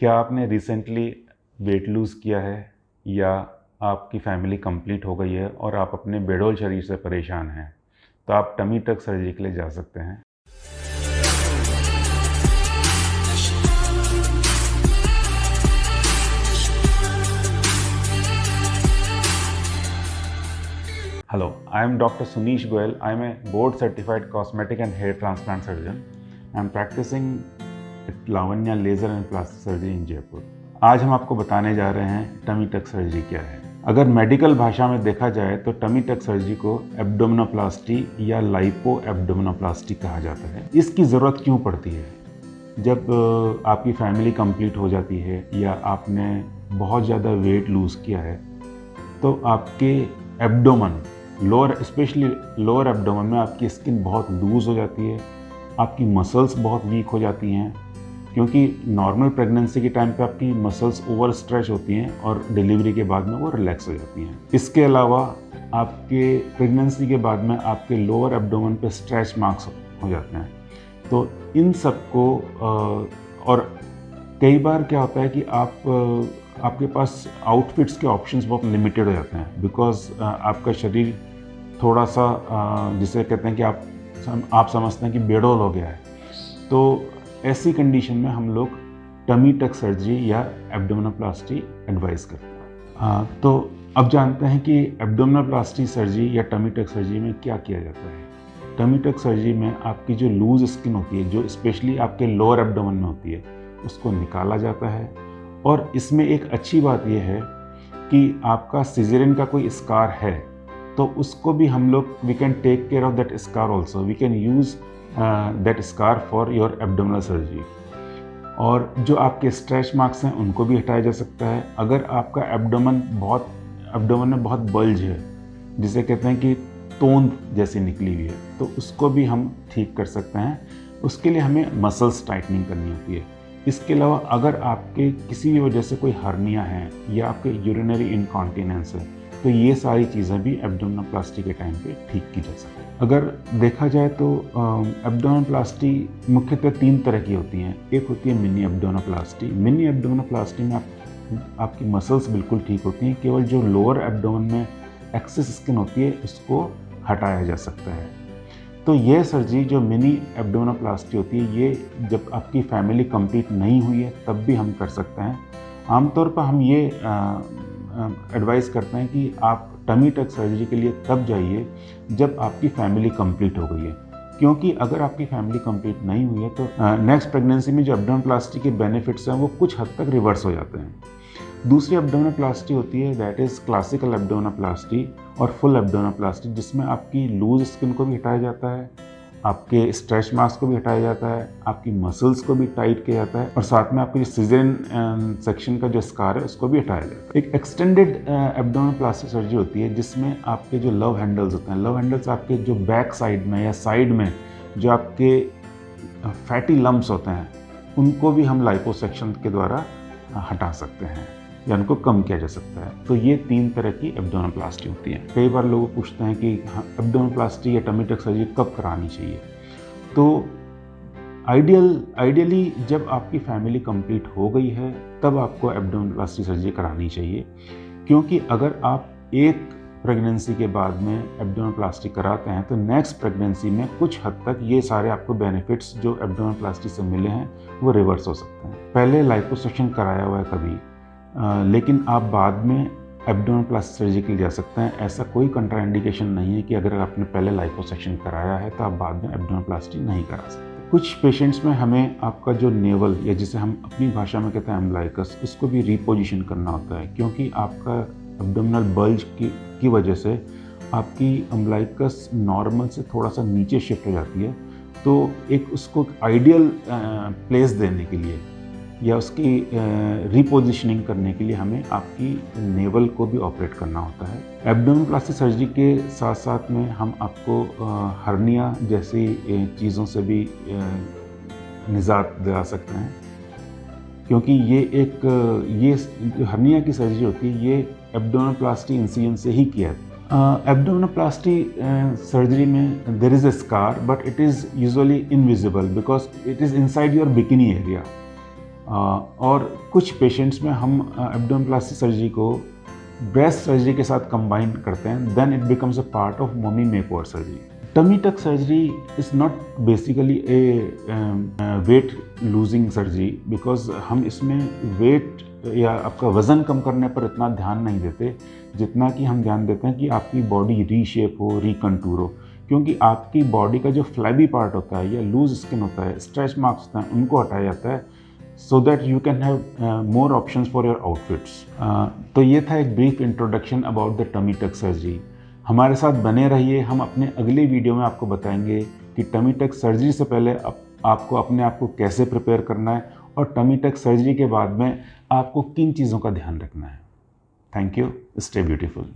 क्या आपने recently weight lose किया है या आपकी फैमिली कंप्लीट हो गई है और आप अपने बेडोल शरीर से परेशान हैं, तो आप टमी टक सर्जरी के लिए जा सकते हैं। Hello, I am Dr. Sunish Goyal. I am a board certified cosmetic and hair transplant surgeon. I am practicing at Lavanya Laser and Plastic Surgery in Jaipur. आज हम आपको बताने जा रहे हैं टमी टक सर्जरी क्या है। अगर मेडिकल भाषा में देखा जाए तो टमी टक सर्जरी को एब्डोमिनोप्लास्टी या लाइपो एब्डोमिनोप्लास्टी कहा जाता है। इसकी ज़रूरत क्यों पड़ती है? जब आपकी फैमिली कंप्लीट हो जाती है या आपने बहुत ज़्यादा वेट लूज़ किया है तो आपके एब्डोमन स्पेशली लोअर एब्डोमन में आपकी स्किन बहुत लूज़ हो जाती है, आपकी मसल्स बहुत वीक हो जाती हैं, क्योंकि नॉर्मल प्रेगनेंसी के टाइम पे आपकी मसल्स ओवर स्ट्रेच होती हैं और डिलीवरी के बाद में वो रिलैक्स हो जाती हैं। इसके अलावा आपके प्रेगनेंसी के बाद में आपके लोअर एब्डोमन पे स्ट्रेच मार्क्स हो जाते हैं। तो इन सब को और कई बार क्या होता है कि आपके पास आउटफिट्स के ऑप्शंस बहुत लिमिटेड हो जाते हैं, बिकॉज आपका शरीर थोड़ा सा जिसे कहते हैं कि आप समझते हैं कि बेडोल हो गया है। तो ऐसी कंडीशन में हम लोग टमी टक सर्जरी या एब्डोमिनोप्लास्टी एडवाइस करते हैं। तो अब जानते हैं कि एब्डोमिनोप्लास्टी सर्जरी या टमी टक सर्जरी में क्या किया जाता है। टमी टक सर्जरी में आपकी जो लूज स्किन होती है, जो स्पेशली आपके लोअर एब्डोमेन में होती है, उसको निकाला जाता है। और इसमें एक अच्छी बात यह है कि आपका सिजेरियन का कोई स्कार है तो उसको भी हम लोग we can take care of that scar also, we can use that scar for your abdominal surgery. और जो आपके स्ट्रेच मार्क्स हैं उनको भी हटाया जा सकता है। अगर आपका एब्डोमेन में बहुत बल्ज है, जिसे कहते हैं कि तोंद जैसी निकली हुई है, तो उसको भी हम ठीक कर सकते हैं। उसके लिए हमें मसल्स टाइटनिंग करनी होती है। इसके अलावा अगर आपके किसी भी वजह से कोई हर्निया है या आपके यूरिनरी इनकॉन्टिनेंस है तो ये सारी चीज़ें भी एब्डोमिनोप्लास्टी के टाइम पे ठीक की जा सकती है। अगर देखा जाए तो एब्डोमिनोप्लास्टी मुख्यतः 3 तरह की होती हैं। एक होती है मिनी एब्डोमिनोप्लास्टी। मिनी एब्डोमिनोप्लास्टी में आपकी मसल्स बिल्कुल ठीक होती हैं, केवल जो लोअर एब्डोमेन में एक्सेस स्किन होती है उसको हटाया जा सकता है। तो ये सर्जरी जो मिनी एब्डोमिनोप्लास्टी होती है, ये जब आपकी फैमिली कंप्लीट नहीं हुई है तब भी हम कर सकते हैं। आमतौर पर हम ये एडवाइस करते हैं कि आप टमी टक सर्जरी के लिए तब जाइए जब आपकी फैमिली कंप्लीट हो गई है, क्योंकि अगर आपकी फैमिली कंप्लीट नहीं हुई है तो नेक्स्ट प्रेगनेंसी में जो एब्डोमिनोप्लास्टी के बेनिफिट्स हैं वो कुछ हद तक रिवर्स हो जाते हैं। दूसरी एब्डोमिनोप्लास्टी होती है दैट इज़ क्लासिकल एब्डोमिनोप्लास्टी और फुल एब्डोमिनोप्लास्टी, जिसमें आपकी लूज स्किन को भी हटाया जाता है, आपके स्ट्रेच मार्क्स को भी हटाया जाता है, आपकी मसल्स को भी टाइट किया जाता है और साथ में आपकी सिजेरियन सेक्शन का जो स्कार है उसको भी हटाया जाता है। एक एक्सटेंडेड एब्डोमिनोप्लास्टी सर्जरी होती है जिसमें आपके जो लव हैंडल्स होते हैं, लव हैंडल्स आपके जो बैक साइड में या साइड में जो आपके फैटी लम्प्स होते हैं उनको भी हम लाइपोसेक्शन के द्वारा हटा सकते हैं या उनको कम किया जा सकता है। तो ये 3 तरह की एब्डोमिनोप्लास्टी होती है। कई बार लोग पूछते हैं कि एब्डोमिनोप्लास्टी या टमी टक सर्जरी कब करानी चाहिए। तो आइडियली जब आपकी फैमिली कंप्लीट हो गई है तब आपको एब्डोमिनोप्लास्टी सर्जरी करानी चाहिए, क्योंकि अगर आप एक प्रेगनेंसी के बाद में एब्डोमिनोप्लास्टी कराते हैं तो नेक्स्ट प्रेगनेंसी में कुछ हद तक ये सारे आपको बेनिफिट्स जो एब्डोमिनोप्लास्टी से मिले हैं वो रिवर्स हो सकते हैं। पहले लाइपोसक्शन कराया हुआ है कभी, लेकिन आप बाद में एब्डोमिनोप्लास्टी सर्जरी के लिए जा सकते हैं। ऐसा कोई कंट्राइंडिकेशन नहीं है कि अगर आपने पहले लाइपोसक्शन कराया है तो आप बाद में एब्डोमिनोप्लास्टी नहीं करा सकते। कुछ पेशेंट्स में हमें आपका जो नेवल या जिसे हम अपनी भाषा में कहते हैं अम्बलाइकस, उसको भी रिपोजिशन करना होता है, क्योंकि आपका एब्डोमिनल बल्ज की वजह से आपकी अम्बलाइकस नॉर्मल से थोड़ा सा नीचे शिफ्ट हो जाती है। तो एक उसको आइडियल प्लेस देने के लिए या उसकी रिपोजिशनिंग करने के लिए हमें आपकी नेवल को भी ऑपरेट करना होता है। एब्डोमिनोप्लास्टी सर्जरी के साथ साथ में हम आपको हर्निया जैसी चीज़ों से भी निजात दिला सकते हैं, क्योंकि ये जो हर्निया की सर्जरी होती है ये एब्डोमिनोप्लास्टी इंसिजन से ही किया है। एब्डोमिनोप्लास्टी सर्जरी में there is a scar but it is usually invisible because it is inside your bikini area. और कुछ पेशेंट्स में हम एब्डोमिनोप्लास्टी सर्जरी को ब्रेस्ट सर्जरी के साथ कंबाइन करते हैं, then it becomes a part of mummy makeover surgery. Tummy tuck surgery is not basically a weight losing surgery, because हम इसमें वेट या आपका वज़न कम करने पर इतना ध्यान नहीं देते जितना कि हम ध्यान देते हैं कि आपकी बॉडी रीशेप हो, रिकंटूर हो, क्योंकि आपकी बॉडी का जो फ्लैबी पार्ट होता है या लूज स्किन होता है, स्ट्रेच मार्क्स होता है, उनको हटाया जाता है so that you can have more options for your outfits. तो ये था एक brief introduction about the tummy tuck surgery. हमारे साथ बने रहिए, हम अपने अगले वीडियो में आपको बताएंगे कि टमी टक सर्जरी से पहले आपको अपने आप को कैसे प्रिपेयर करना है और टमी टक सर्जरी के बाद में आपको किन चीज़ों का ध्यान रखना है। Thank you, stay beautiful.